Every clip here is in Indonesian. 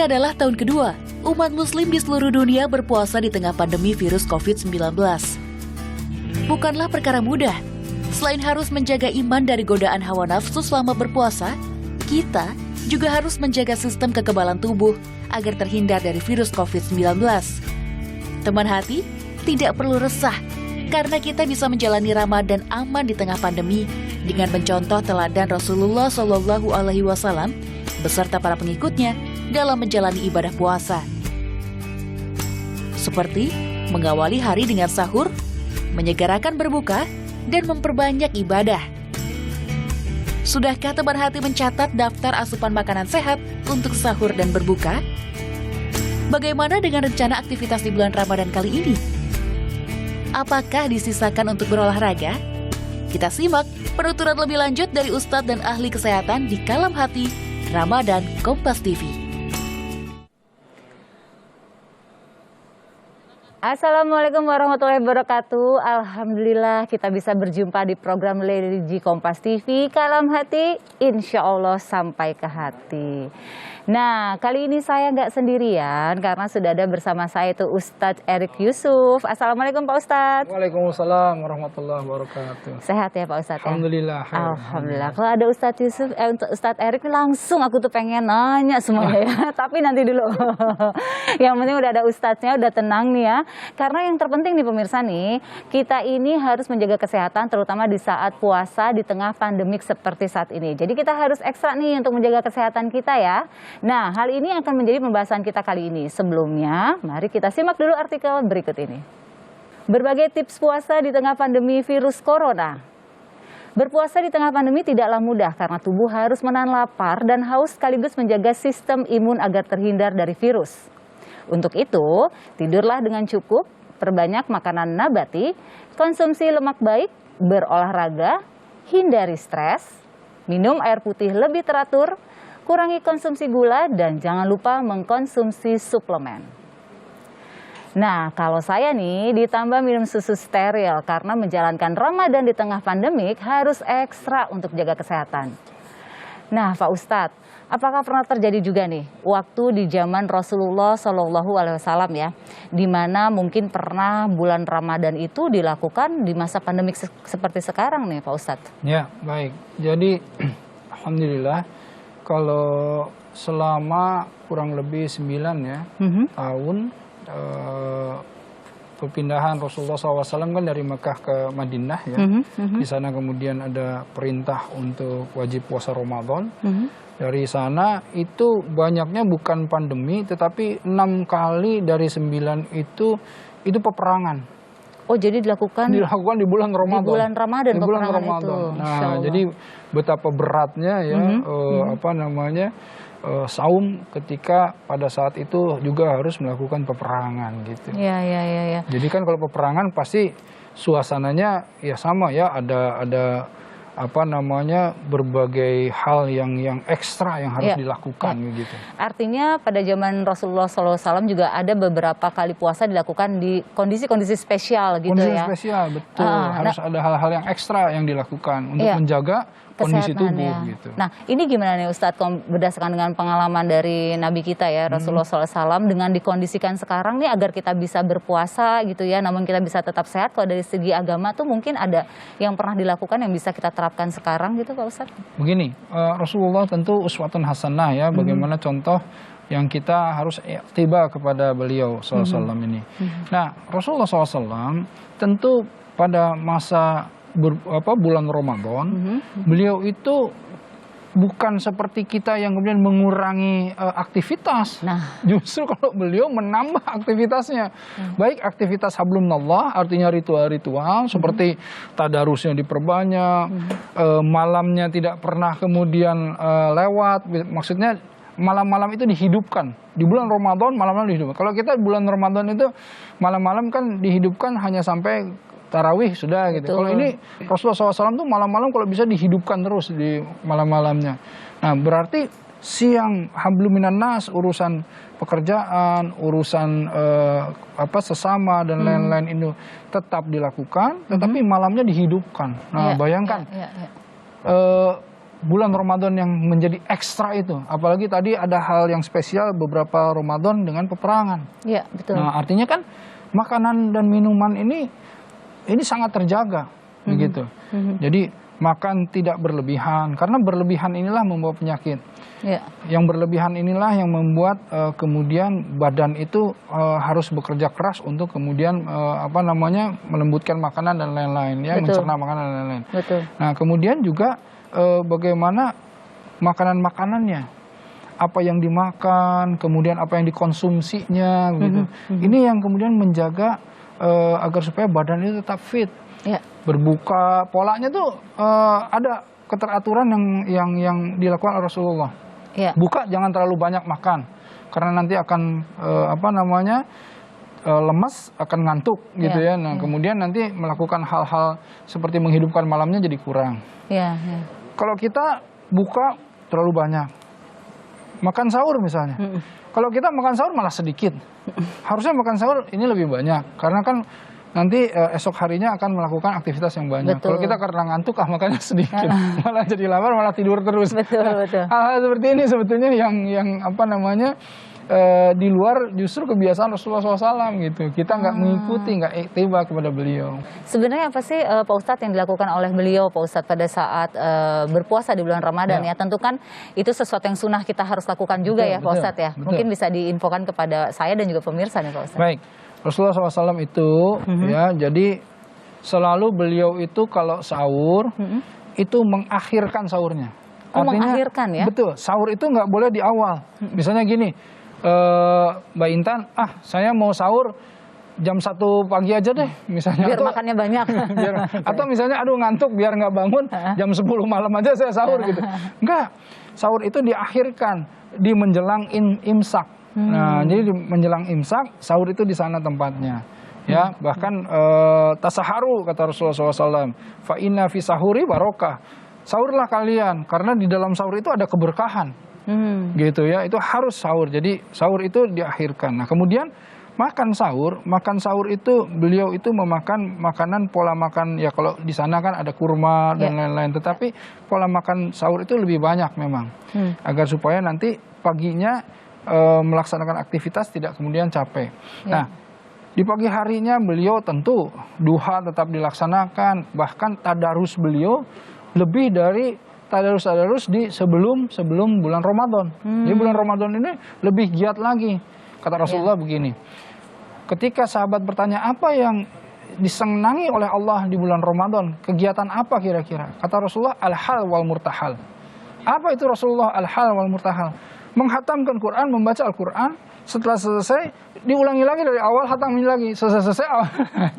Ini adalah tahun kedua umat muslim di seluruh dunia berpuasa di tengah pandemi virus COVID-19. Bukanlah perkara mudah. Selain harus menjaga iman dari godaan hawa nafsu selama berpuasa, kita juga harus menjaga sistem kekebalan tubuh agar terhindar dari virus COVID-19. Teman hati, tidak perlu resah karena kita bisa menjalani Ramadan aman di tengah pandemi dengan mencontoh teladan Rasulullah SAW beserta para pengikutnya dalam menjalani ibadah puasa. Seperti mengawali hari dengan sahur, menyegarakan berbuka, dan memperbanyak ibadah. Sudahkah teman hati mencatat daftar asupan makanan sehat untuk sahur dan berbuka? Bagaimana dengan rencana aktivitas di bulan Ramadan kali ini? Apakah disisakan untuk berolahraga? Kita simak penuturan lebih lanjut dari Ustadz dan ahli kesehatan di Kalam Hati Ramadan Kompas TV. Assalamualaikum warahmatullahi wabarakatuh. Alhamdulillah kita bisa berjumpa di program Religi Kompas TV Kalam Hati, insya Allah sampai ke hati. Nah, kali ini saya nggak sendirian karena sudah ada bersama saya itu Ustadz Erik Yusuf. Assalamualaikum Pak Ustadz. Waalaikumsalam warahmatullahi wabarakatuh. Sehat ya Pak Ustadz? Alhamdulillah. Ya? Alhamdulillah. Kalau ada Ustadz Yusuf, Ustadz Erik langsung aku tuh pengen nanya semuanya ya. Tapi nanti dulu. Yang penting udah ada Ustadznya, udah tenang nih ya. Karena yang terpenting nih pemirsa nih, kita ini harus menjaga kesehatan terutama di saat puasa di tengah pandemik seperti saat ini. Jadi kita harus ekstra nih untuk menjaga kesehatan kita ya. Nah, hal ini akan menjadi pembahasan kita kali ini. Sebelumnya, mari kita simak dulu artikel berikut ini. Berbagai tips puasa di tengah pandemi virus corona. Berpuasa di tengah pandemi tidaklah mudah karena tubuh harus menahan lapar dan haus sekaligus menjaga sistem imun agar terhindar dari virus. Untuk itu, tidurlah dengan cukup, perbanyak makanan nabati, konsumsi lemak baik, berolahraga, hindari stres, minum air putih lebih teratur, kurangi konsumsi gula, dan jangan lupa mengkonsumsi suplemen. Nah, kalau saya nih ditambah minum susu steril karena menjalankan Ramadan di tengah pandemik harus ekstra untuk jaga kesehatan. Nah, Pak Ustadz, apakah pernah terjadi juga nih waktu di zaman Rasulullah SAW ya, di mana mungkin pernah bulan Ramadan itu dilakukan di masa pandemik seperti sekarang nih Pak Ustadz? Ya, baik. Jadi, Alhamdulillah. Kalau selama kurang lebih 9 ya, tahun perpindahan Rasulullah SAW kan dari Mekah ke Madinah ya. Di sana kemudian ada perintah untuk wajib puasa Ramadan. Dari sana itu banyaknya bukan pandemi, tetapi 6 kali dari 9 itu peperangan. Oh, jadi dilakukan di bulan Ramadan. Di bulan Ramadan, di bulan Ramadan itu. Nah, jadi betapa beratnya ya saum ketika pada saat itu juga harus melakukan peperangan gitu. Ya. Jadi kan kalau peperangan pasti suasananya ya sama ya, ada berbagai hal yang ekstra yang harus dilakukan gitu. Artinya pada zaman Rasulullah SAW juga ada beberapa kali puasa dilakukan di kondisi-kondisi spesial gitu ya. Kondisi spesial, betul. Harus ada hal-hal yang ekstra yang dilakukan untuk menjaga kondisi tubuh gitu. Nah, ini gimana nih Ustadz berdasarkan dengan pengalaman dari Nabi kita ya Rasulullah SAW dengan dikondisikan sekarang nih agar kita bisa berpuasa gitu ya, namun kita bisa tetap sehat. Kalau dari segi agama tuh mungkin ada yang pernah dilakukan yang bisa kita terapkan sekarang gitu Pak Ustadz? Begini, Rasulullah tentu uswatun hasanah ya, bagaimana contoh yang kita harus tiba kepada beliau SAW ini. Nah, Rasulullah SAW tentu pada masa bulan Ramadan, beliau itu bukan seperti kita yang kemudian mengurangi aktivitas. Nah, justru kalau beliau menambah aktivitasnya, baik aktivitas hablumnallah, artinya ritual-ritual seperti tadarusnya diperbanyak, malamnya tidak pernah kemudian lewat, maksudnya malam-malam itu dihidupkan. Di bulan Ramadan malam-malam dihidupkan. Kalau kita bulan Ramadan itu malam-malam kan dihidupkan hanya sampai tarawih sudah gitu. Kalau ini Rasulullah SAW tuh malam-malam kalau bisa dihidupkan terus di malam-malamnya. Nah, berarti siang habluminan nas, urusan pekerjaan, urusan sesama dan lain-lain itu tetap dilakukan, tetapi malamnya dihidupkan. Nah, bayangkan bulan Ramadan yang menjadi ekstra itu. Apalagi tadi ada hal yang spesial beberapa Ramadan dengan peperangan. Iya, betul. Nah, artinya kan makanan dan minuman ini sangat terjaga, begitu. Jadi makan tidak berlebihan, karena berlebihan inilah membawa penyakit. Ya. Yang berlebihan inilah yang membuat kemudian badan itu harus bekerja keras untuk kemudian melembutkan makanan dan lain-lain, ya, mencerna makanan dan lain-lain. Betul. Nah, kemudian juga bagaimana makanan-makanannya, apa yang dimakan, kemudian apa yang dikonsumsinya, gitu. Ini yang kemudian menjaga agar supaya badan itu tetap fit. Ya. Berbuka, polanya tuh ada keteraturan yang dilakukan oleh Rasulullah. Ya. Buka jangan terlalu banyak makan, karena nanti akan lemas, akan ngantuk, gitu ya. Nah, kemudian nanti melakukan hal-hal seperti menghidupkan malamnya jadi kurang. Ya. Kalau kita buka terlalu banyak, makan sahur misalnya. Kalau kita makan sahur malah sedikit. Harusnya makan sahur ini lebih banyak, karena kan nanti esok harinya akan melakukan aktivitas yang banyak. Kalau kita karena ngantuk makannya sedikit, malah jadi lapar, malah tidur terus. Betul. Hal-hal seperti ini sebetulnya yang di luar justru kebiasaan Rasulullah SAW gitu. Kita nggak mengikuti, nggak tiba kepada beliau. Sebenarnya apa sih Pak Ustadz yang dilakukan oleh beliau Pak Ustadz pada saat berpuasa di bulan Ramadan ya? Tentu kan itu sesuatu yang sunnah kita harus lakukan juga ya Pak Ustadz ya. Mungkin bisa diinfokan kepada saya dan juga pemirsa nih Pak Ustadz. Baik. Rasulullah SAW itu ya, jadi selalu beliau itu kalau sahur itu mengakhirkan sahurnya. Artinya, mengakhirkan ya? Betul, sahur itu nggak boleh di awal. Misalnya gini, Mbak Intan, saya mau sahur jam 1 pagi aja deh, misalnya. Biar makannya banyak. Atau misalnya, aduh ngantuk, biar nggak bangun, jam 10 malam aja saya sahur gitu. Enggak, sahur itu diakhirkan di menjelang imsak. Nah, jadi menjelang imsak, sahur itu di sana tempatnya. Ya, bahkan tasaharu kata Rasulullah SAW, fa inna fi sahuri barokah. Sahurlah kalian, karena di dalam sahur itu ada keberkahan. Gitu ya, itu harus sahur. Jadi sahur itu diakhirkan. Nah, kemudian makan sahur itu beliau itu memakan makanan, pola makan ya, kalau di sana kan ada kurma dan lain-lain, tetapi pola makan sahur itu lebih banyak memang. Agar supaya nanti paginya melaksanakan aktivitas tidak kemudian capek. Nah, di pagi harinya beliau tentu duha tetap dilaksanakan, bahkan tadarus beliau lebih dari tadarus di sebelum bulan Ramadan. Jadi bulan Ramadan ini lebih giat lagi. Kata Rasulullah begini, ketika sahabat bertanya apa yang disenangi oleh Allah di bulan Ramadan, kegiatan apa kira-kira? Kata Rasulullah, al-hal wal murtahal. Apa itu Rasulullah al-hal wal murtahal? Menghatamkan Quran, membaca Al-Quran, setelah selesai diulangi lagi dari awal, hatamin lagi, selesai awal.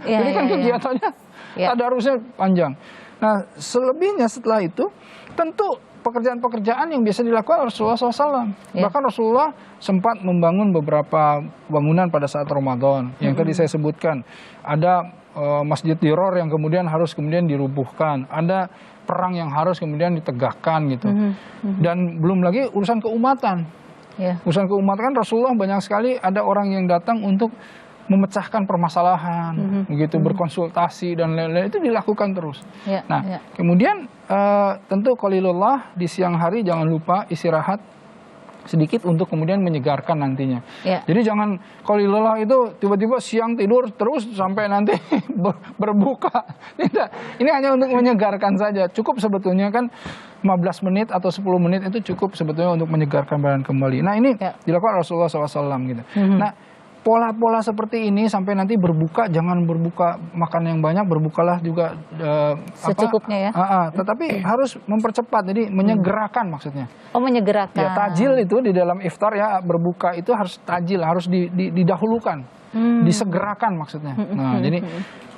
Jadi kan kegiatannya tadarusnya panjang. Nah, selebihnya setelah itu tentu pekerjaan-pekerjaan yang biasa dilakukan Rasulullah SAW. Bahkan Rasulullah sempat membangun beberapa bangunan pada saat Ramadan. Yang tadi saya sebutkan, ada Masjid Diror yang kemudian harus dirubuhkan, ada perang yang harus kemudian ditegakkan gitu. Dan belum lagi urusan keumatan. Urusan keumatan kan Rasulullah banyak sekali ada orang yang datang untuk memecahkan permasalahan, begitu, berkonsultasi dan lain-lain, itu dilakukan terus. Kemudian tentu qalilullah di siang hari jangan lupa istirahat sedikit untuk kemudian menyegarkan nantinya. Jadi jangan qalilullah itu tiba-tiba siang tidur terus sampai nanti berbuka. Tidak, ini hanya untuk menyegarkan saja. Cukup sebetulnya kan 15 menit atau 10 menit itu cukup sebetulnya untuk menyegarkan badan kembali. Nah, ini dilakukan Rasulullah SAW gitu. Nah, pola-pola seperti ini sampai nanti berbuka, jangan berbuka makan yang banyak, berbukalah juga secukupnya ya. Tetapi harus mempercepat, jadi menyegerakan maksudnya. Oh, menyegerakan. Ya, tajil itu di dalam iftar ya, berbuka itu harus tajil, harus didahulukan, disegerakan maksudnya. Nah, jadi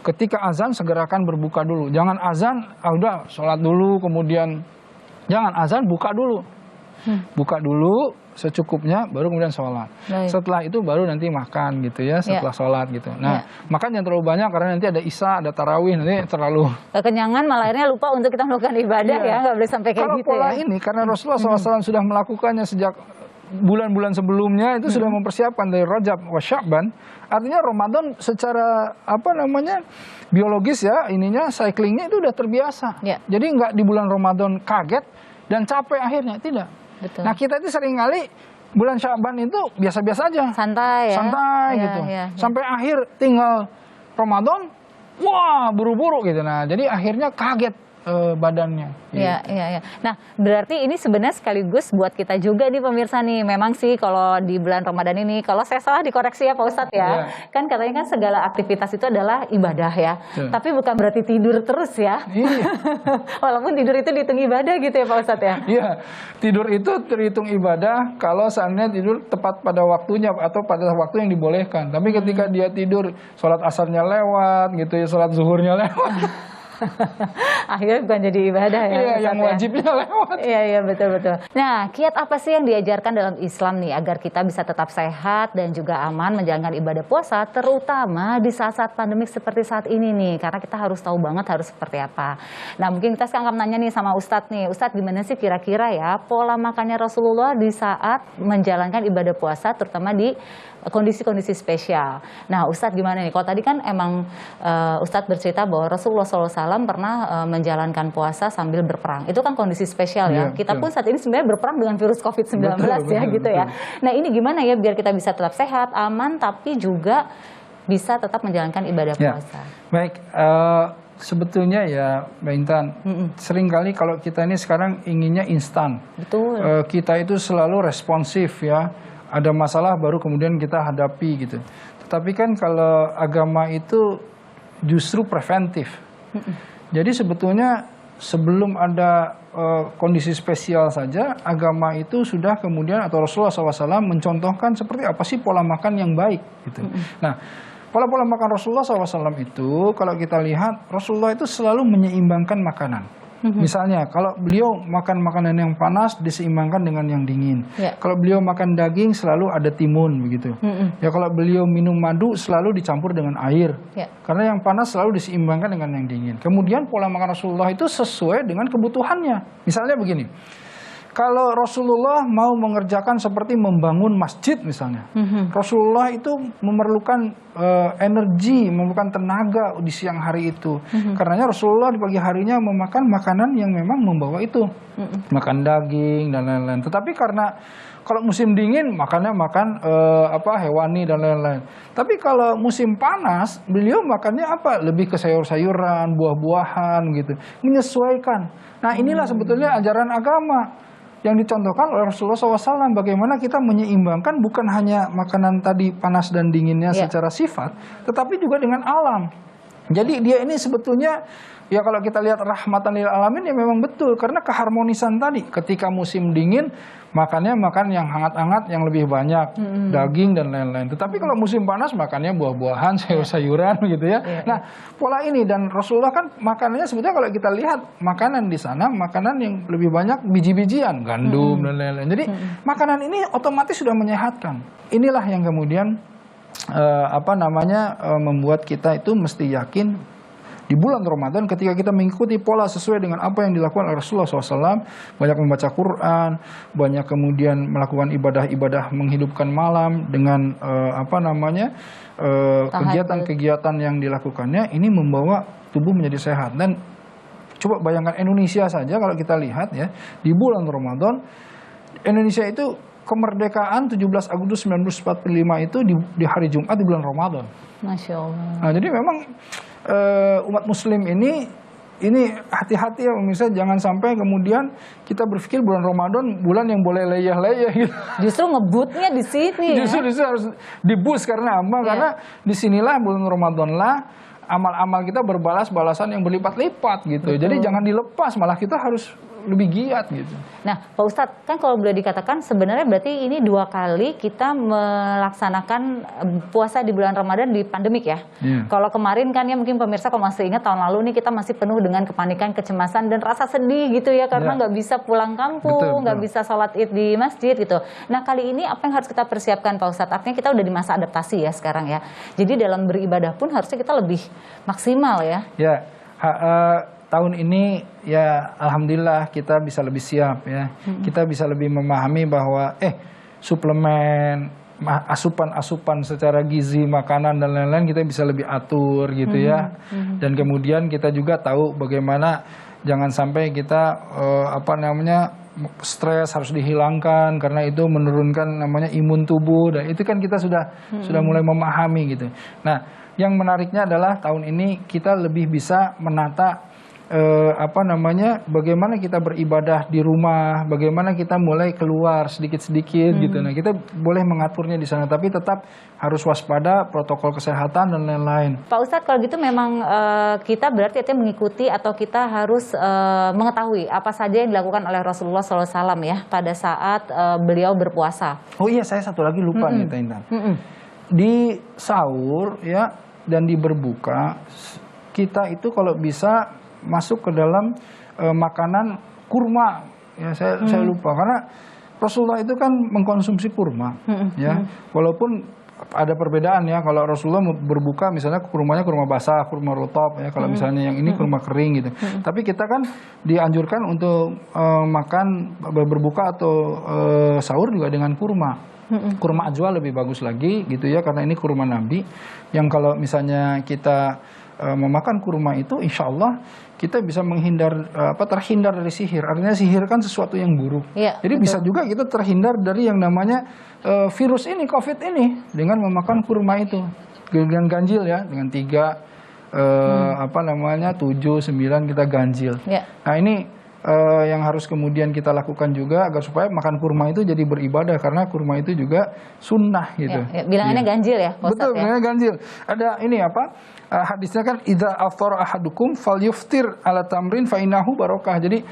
ketika azan segerakan berbuka dulu. Jangan azan, udah sholat dulu, kemudian jangan azan, buka dulu. Buka dulu secukupnya, baru kemudian sholat. Setelah itu baru nanti makan gitu ya, setelah sholat gitu. Nah, makan jangan terlalu banyak karena nanti ada isya, ada tarawih, nanti terlalu kekenyangan, malah akhirnya lupa untuk kita melakukan ibadah ya, nggak boleh sampai kayak kalau gitu pola ya. ini, karena Rasulullah SAW sudah melakukannya sejak bulan-bulan sebelumnya, itu sudah mempersiapkan dari Rajab wa Sya'ban. Artinya Ramadan secara biologis ya, cyclingnya itu udah terbiasa. Jadi nggak di bulan Ramadan kaget, dan capek akhirnya, tidak. Betul. Nah kita itu seringkali bulan Sya'ban itu biasa-biasa aja, Santai ya. santai Iya, gitu, iya, iya. sampai akhir tinggal Ramadan, wah buru-buru gitu. Nah jadi akhirnya kaget badannya. Iya, iya, iya. Nah, berarti ini sebenarnya sekaligus buat kita juga nih pemirsa nih. Memang sih kalau di bulan Ramadan ini, kalau saya salah dikoreksi ya Pak Ustadz ya. Iya. Kan katanya kan segala aktivitas itu adalah ibadah ya. Betul. Tapi bukan berarti tidur terus ya. Iya. Walaupun tidur itu dihitung ibadah gitu ya Pak Ustadz ya. Iya, tidur itu terhitung ibadah kalau seandainya tidur tepat pada waktunya atau pada waktu yang dibolehkan. Tapi ketika dia tidur, sholat asarnya lewat gitu ya, sholat zuhurnya lewat. Akhirnya bukan jadi ibadah ya. Iya, Ustadz yang ya. wajibnya lewat. Iya, iya, betul-betul. Nah, kiat apa sih yang diajarkan dalam Islam nih agar kita bisa tetap sehat dan juga aman menjalankan ibadah puasa, terutama di saat-saat pandemik seperti saat ini nih, karena kita harus tahu banget harus seperti apa. Nah, mungkin kita sekarang akan nanya nih sama Ustadz nih, Ustadz gimana sih kira-kira ya pola makannya Rasulullah di saat menjalankan ibadah puasa, terutama di kondisi-kondisi spesial. Nah, Ustadz gimana nih? Kalau tadi kan emang Ustadz bercerita bahwa Rasulullah SAW pernah menjalankan puasa sambil berperang. Itu kan kondisi spesial ya. Iya, Kita betul. pun saat ini sebenarnya berperang dengan virus COVID-19 Betul, ya betul, gitu ya. betul. Nah, ini gimana ya biar kita bisa tetap sehat, aman, tapi juga bisa tetap menjalankan ibadah Ya. puasa. Baik, sebetulnya ya Mbak Intan, seringkali kalau kita ini sekarang inginnya instan. Betul. Kita itu selalu responsif ya. Ada masalah baru kemudian kita hadapi gitu. Tetapi kan kalau agama itu justru preventif. Jadi sebetulnya sebelum ada kondisi spesial saja, agama itu sudah kemudian atau Rasulullah SAW mencontohkan seperti apa sih pola makan yang baik gitu. Nah, pola-pola makan Rasulullah SAW itu kalau kita lihat Rasulullah itu selalu menyeimbangkan makanan. Misalnya kalau beliau makan makanan yang panas diseimbangkan dengan yang dingin. Ya. Kalau beliau makan daging selalu ada timun begitu. Ya kalau beliau minum madu selalu dicampur dengan air. Ya. Karena yang panas selalu diseimbangkan dengan yang dingin. Kemudian pola makan Rasulullah itu sesuai dengan kebutuhannya. Misalnya begini. Kalau Rasulullah mau mengerjakan seperti membangun masjid misalnya, Rasulullah itu memerlukan energi, memerlukan tenaga di siang hari itu. Karenanya Rasulullah di pagi harinya memakan makanan yang memang membawa itu, makan daging dan lain-lain. Tetapi karena kalau musim dingin makannya makan hewani dan lain-lain. Tapi kalau musim panas, beliau makannya apa? Lebih ke sayur-sayuran, buah-buahan gitu, menyesuaikan. Nah inilah sebetulnya ajaran agama yang dicontohkan oleh Rasulullah SAW, bagaimana kita menyeimbangkan bukan hanya makanan tadi panas dan dinginnya secara sifat, tetapi juga dengan alam. Jadi dia ini sebetulnya ya kalau kita lihat rahmatan lil alamin ya memang betul, karena keharmonisan tadi ketika musim dingin makannya makan yang hangat-hangat yang lebih banyak, daging dan lain-lain. Tetapi kalau musim panas makannya buah-buahan, sayur-sayuran gitu ya. Nah, pola ini dan Rasulullah kan makanannya sebetulnya kalau kita lihat makanan di sana makanan yang lebih banyak biji-bijian, gandum dan lain-lain. Jadi makanan ini otomatis sudah menyehatkan. Inilah yang kemudian membuat kita itu mesti yakin di bulan Ramadan ketika kita mengikuti pola sesuai dengan apa yang dilakukan oleh Rasulullah SAW, banyak membaca Quran, banyak kemudian melakukan ibadah-ibadah menghidupkan malam dengan kegiatan-kegiatan yang dilakukannya, ini membawa tubuh menjadi sehat. Dan coba bayangkan Indonesia saja kalau kita lihat ya, di bulan Ramadan Indonesia itu kemerdekaan 17 Agustus 1945 itu di hari Jumat di bulan Ramadan. Masya Allah. Nah, jadi memang umat Muslim ini hati-hati ya pemirsa, jangan sampai kemudian kita berpikir bulan Ramadan bulan yang boleh leyeh-leyeh gitu. Justru ngebutnya di sini. Justru harus dibus karena apa? Karena disinilah bulan Ramadan lah amal-amal kita berbalas balasan yang berlipat-lipat gitu. Jadi jangan dilepas, malah kita harus lebih giat gitu. Nah, Pak Ustadz, kan kalau boleh dikatakan sebenarnya berarti ini 2 kali kita melaksanakan puasa di bulan Ramadan di pandemik ya. Kalau kemarin kan ya mungkin pemirsa kalau masih ingat tahun lalu nih kita masih penuh dengan kepanikan, kecemasan dan rasa sedih gitu ya karena nggak bisa pulang kampung, nggak bisa sholat id di masjid gitu. Nah kali ini apa yang harus kita persiapkan Pak Ustadz? Artinya kita udah di masa adaptasi ya sekarang ya. Jadi dalam beribadah pun harusnya kita lebih maksimal ya. Ya. Tahun ini ya alhamdulillah kita bisa lebih siap ya. Kita bisa lebih memahami bahwa suplemen, asupan secara gizi, makanan dan lain-lain kita bisa lebih atur gitu ya. Dan kemudian kita juga tahu bagaimana jangan sampai kita stres harus dihilangkan karena itu menurunkan namanya imun tubuh, dan itu kan kita sudah mulai memahami gitu. Nah, yang menariknya adalah tahun ini kita lebih bisa menata bagaimana kita beribadah di rumah, bagaimana kita mulai keluar sedikit-sedikit gitu. Nah, kita boleh mengaturnya di sana, tapi tetap harus waspada protokol kesehatan dan lain-lain. Pak Ustadz, kalau gitu memang kita berarti itu mengikuti atau kita harus mengetahui apa saja yang dilakukan oleh Rasulullah SAW ya pada saat beliau berpuasa. Oh iya, saya satu lagi lupa nih, Teh Intan. Di sahur ya dan di berbuka, kita itu kalau bisa masuk ke dalam makanan kurma, ya saya lupa karena Rasulullah itu kan mengkonsumsi kurma, ya walaupun ada perbedaan ya, kalau Rasulullah berbuka misalnya kurmanya kurma basah, kurma rutop ya, kalau misalnya yang ini kurma kering gitu. Tapi kita kan dianjurkan untuk makan berbuka atau sahur juga dengan kurma. Kurma ajwa lebih bagus lagi gitu ya, karena ini kurma Nabi yang kalau misalnya kita memakan kurma itu insya Allah kita bisa terhindar dari sihir. Artinya sihir kan sesuatu yang buruk. Ya, jadi betul. Bisa juga kita terhindar dari yang namanya virus ini, COVID ini dengan memakan kurma itu. Dengan ganjil ya, dengan 3 7, 9 kita ganjil. Ya. Nah, ini yang harus kemudian kita lakukan juga agar supaya makan kurma itu jadi beribadah, karena kurma itu juga sunnah gitu. Ya, bilangannya ganjil ya, Pak Ustadz. Betul, bilangannya ganjil. Ada ini hadisnya kan idza aftara ahadukum falyuftir ala tamrin fa innahu barokah. Jadi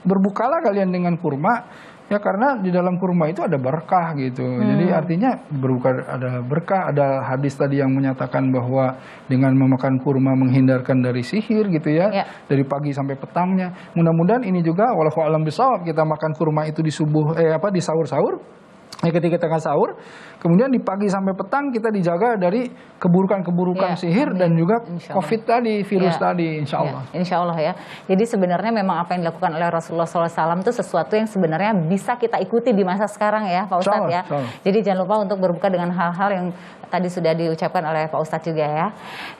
berbukalah kalian dengan kurma ya, karena di dalam kurma itu ada berkah gitu. Jadi artinya berbuka ada berkah. Ada hadis tadi yang menyatakan bahwa dengan memakan kurma menghindarkan dari sihir gitu ya, dari pagi sampai petangnya. Mudah-mudahan ini juga walau alam bisawab, kita makan kurma itu di di sahur-sahur. Ketika tengah sahur, kemudian di pagi sampai petang kita dijaga dari keburukan-keburukan sihir dan juga COVID tadi, virus tadi, insya Allah. Insya Allah ya. Jadi sebenarnya memang apa yang dilakukan oleh Rasulullah SAW itu sesuatu yang sebenarnya bisa kita ikuti di masa sekarang ya, Pak Ustadz ya. Jadi jangan lupa untuk berbuka dengan hal-hal yang tadi sudah diucapkan oleh Pak Ustadz juga ya.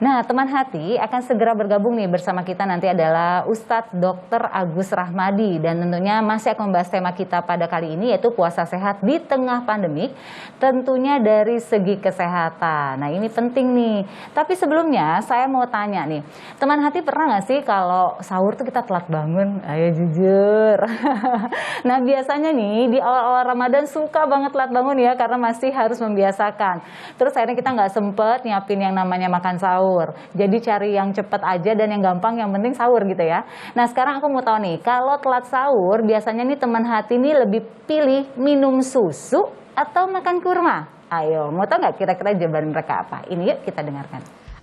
Nah, teman hati akan segera bergabung nih bersama kita nanti adalah Ustadz Dr. Agus Rahmadi, dan tentunya masih akan membahas tema kita pada kali ini yaitu puasa sehat di tengah pandemik, tentunya dari segi kesehatan. Nah, ini penting nih. Tapi sebelumnya saya mau tanya nih, teman hati pernah nggak sih kalau sahur tuh kita telat bangun? Ayo jujur. Nah, biasanya nih di awal-awal Ramadan suka banget telat bangun ya, karena masih harus membiasakan. Terus akhirnya kita nggak sempet nyiapin yang namanya makan sahur. Jadi cari yang cepet aja dan yang gampang, yang penting sahur gitu ya. Nah, sekarang aku mau tahu nih, kalau telat sahur biasanya nih teman hati nih lebih pilih minum susu atau makan kurma? Ayo, mau tahu nggak kira-kira jawaban mereka apa? Ini yuk kita dengarkan.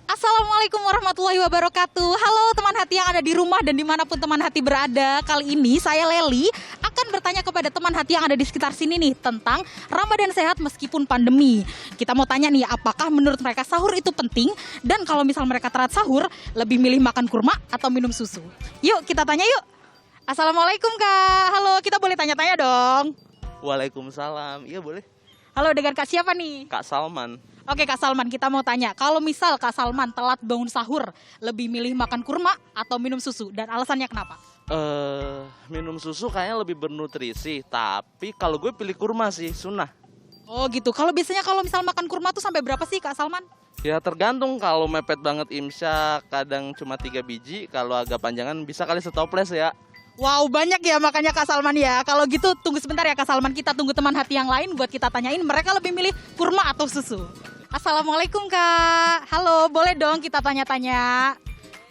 Assalamualaikum warahmatullahi wabarakatuh. Halo teman hati yang ada di rumah dan dimanapun teman hati berada. Kali ini saya Leli akan bertanya kepada teman hati yang ada di sekitar sini nih tentang Ramadan sehat meskipun pandemi. Kita mau tanya nih, apakah menurut mereka sahur itu penting? Dan kalau misal mereka telat sahur, lebih milih makan kurma atau minum susu? Yuk kita tanya yuk. Assalamualaikum Kak. Halo, kita boleh tanya-tanya dong? Waalaikumsalam, iya boleh. Halo, dengan Kak siapa nih? Kak Salman. Oke Kak Salman, kita mau tanya, kalau misal Kak Salman telat bangun sahur, lebih milih makan kurma atau minum susu? Dan alasannya kenapa? Minum susu kayaknya lebih bernutrisi, tapi kalau gue pilih kurma sih, sunnah. Oh gitu, kalau biasanya kalau misal makan kurma tuh sampai berapa sih Kak Salman? Ya tergantung, kalau mepet banget imsyak kadang cuma 3 biji, kalau agak panjangan bisa kali setoples ya. Wow, banyak ya makanya Kak Salman ya. Kalau gitu tunggu sebentar ya Kak Salman, kita tunggu teman hati yang lain buat kita tanyain mereka lebih milih kurma atau susu. Assalamualaikum Kak. Halo, boleh dong kita tanya-tanya?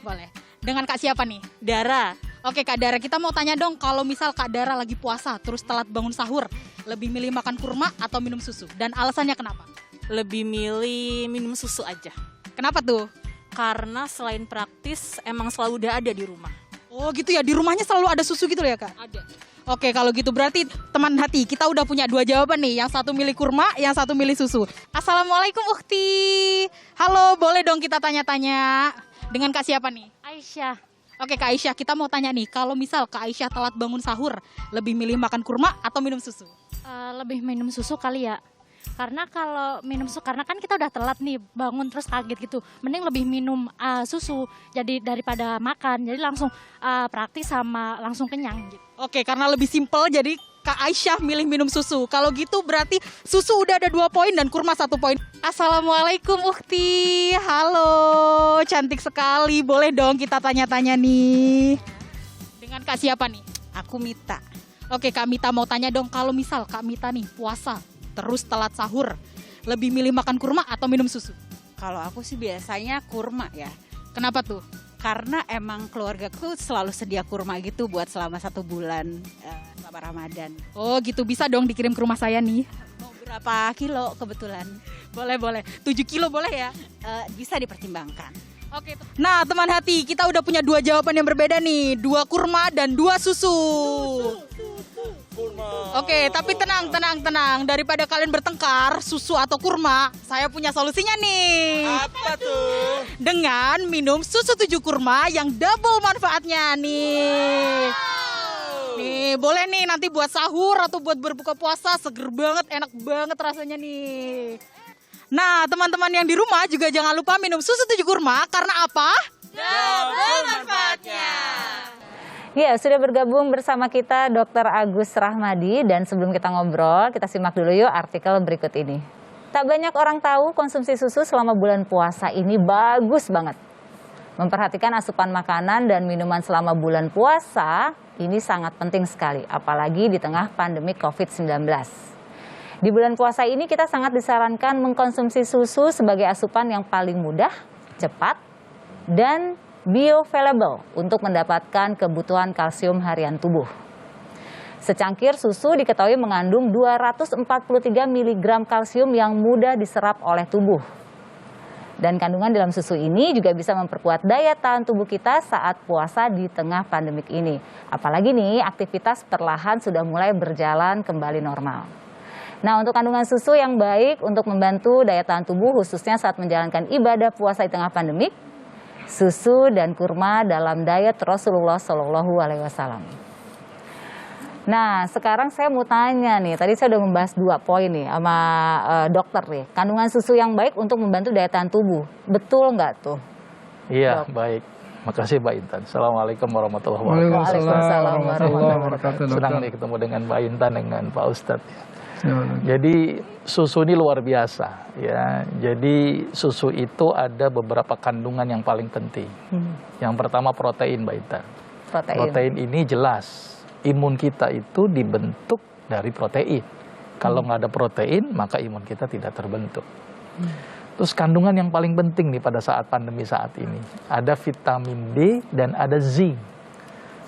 Boleh. Dengan Kak siapa nih? Dara. Oke Kak Dara, kita mau tanya dong, kalau misal Kak Dara lagi puasa terus telat bangun sahur, lebih milih makan kurma atau minum susu? Dan alasannya kenapa? Lebih milih minum susu aja. Kenapa tuh? Karena selain praktis emang selalu udah ada di rumah. Oh gitu ya, di rumahnya selalu ada susu gitu ya Kak? Ada. Oke, kalau gitu berarti teman hati kita udah punya 2 jawaban nih. Yang satu milih kurma, yang satu milih susu. Assalamualaikum Ukhti. Halo, boleh dong kita tanya-tanya. Dengan Kak siapa nih? Aisyah. Oke Kak Aisyah, kita mau tanya nih. Kalau misal Kak Aisyah telat bangun sahur, lebih milih makan kurma atau minum susu? Lebih minum susu kali ya. Karena kalau minum susu, karena kan kita udah telat nih bangun terus kaget gitu. Mending lebih minum susu jadi daripada makan. Jadi langsung praktis sama langsung kenyang gitu. Oke, karena lebih simpel jadi Kak Aisyah milih minum susu. Kalau gitu berarti susu udah ada 2 poin dan kurma 1 poin. Assalamualaikum Ukti. Halo, cantik sekali. Boleh dong kita tanya-tanya nih. Dengan Kak siapa nih? Aku Mita. Oke, Kak Mita mau tanya dong, kalau misal Kak Mita nih puasa terus telat sahur, lebih milih makan kurma atau minum susu? Kalau aku sih biasanya kurma ya. Kenapa tuh? Karena emang keluargaku selalu sedia kurma gitu buat selama 1 bulan selama Ramadan. Oh gitu, bisa dong dikirim ke rumah saya nih. Mau berapa kilo kebetulan? Boleh. 7 kilo boleh ya? Bisa dipertimbangkan. Oke. Nah teman hati, kita udah punya 2 jawaban yang berbeda nih. 2 kurma dan 2 susu. Oke, tapi tenang. Daripada kalian bertengkar, susu atau kurma, saya punya solusinya nih. Apa tuh? Dengan minum susu 7 kurma yang double manfaatnya nih. Nih, boleh nih nanti buat sahur atau buat berbuka puasa, seger banget, enak banget rasanya nih. Nah, teman-teman yang di rumah juga jangan lupa minum susu 7 kurma, karena apa? Double manfaatnya. Ya, sudah bergabung bersama kita Dr. Agus Rahmadi, dan sebelum kita ngobrol, kita simak dulu yuk artikel berikut ini. Tak banyak orang tahu konsumsi susu selama bulan puasa ini bagus banget. Memperhatikan asupan makanan dan minuman selama bulan puasa ini sangat penting sekali, apalagi di tengah pandemi COVID-19. Di bulan puasa ini kita sangat disarankan mengkonsumsi susu sebagai asupan yang paling mudah, cepat, dan bioavailable untuk mendapatkan kebutuhan kalsium harian tubuh. Secangkir susu diketahui mengandung 243 mg kalsium yang mudah diserap oleh tubuh. Dan kandungan dalam susu ini juga bisa memperkuat daya tahan tubuh kita saat puasa di tengah pandemik ini. Apalagi nih aktivitas perlahan sudah mulai berjalan kembali normal. Nah, untuk kandungan susu yang baik untuk membantu daya tahan tubuh khususnya saat menjalankan ibadah puasa di tengah pandemik, susu dan kurma dalam diet Rasulullah Shallallahu Alaihi Wasallam. Nah, sekarang saya mau tanya nih, tadi saya udah membahas 2 poin nih sama dokter nih. Kandungan susu yang baik untuk membantu daya tahan tubuh, betul nggak tuh? Iya, baik. Makasih Mbak Intan. Assalamualaikum warahmatullahi wabarakatuh. Waalaikumsalam warahmatullahi wabarakatuh. Senang nih ketemu dengan Mbak Intan, dengan Pak Ustadz. Jadi susu ini luar biasa ya. Jadi susu itu ada beberapa kandungan yang paling penting. Yang pertama protein, Mbak Intan. Protein ini jelas imun kita itu dibentuk dari protein. Kalau nggak ada protein maka imun kita tidak terbentuk. Terus kandungan yang paling penting nih pada saat pandemi saat ini, ada vitamin D dan ada zinc.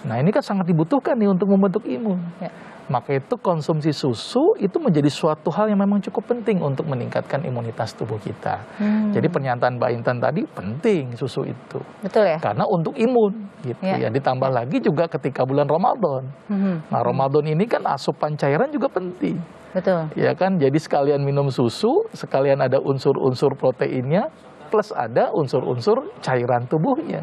Nah ini kan sangat dibutuhkan nih untuk membentuk imun. Ya. Maka itu konsumsi susu itu menjadi suatu hal yang memang cukup penting untuk meningkatkan imunitas tubuh kita. Jadi pernyataan Mbak Intan tadi penting susu itu. Betul ya? Karena untuk imun gitu ya. Ditambah lagi juga ketika bulan Ramadan. Nah Ramadan ini kan asupan cairan juga penting. Betul. Ya kan, jadi sekalian minum susu, sekalian ada unsur-unsur proteinnya, plus ada unsur-unsur cairan tubuhnya.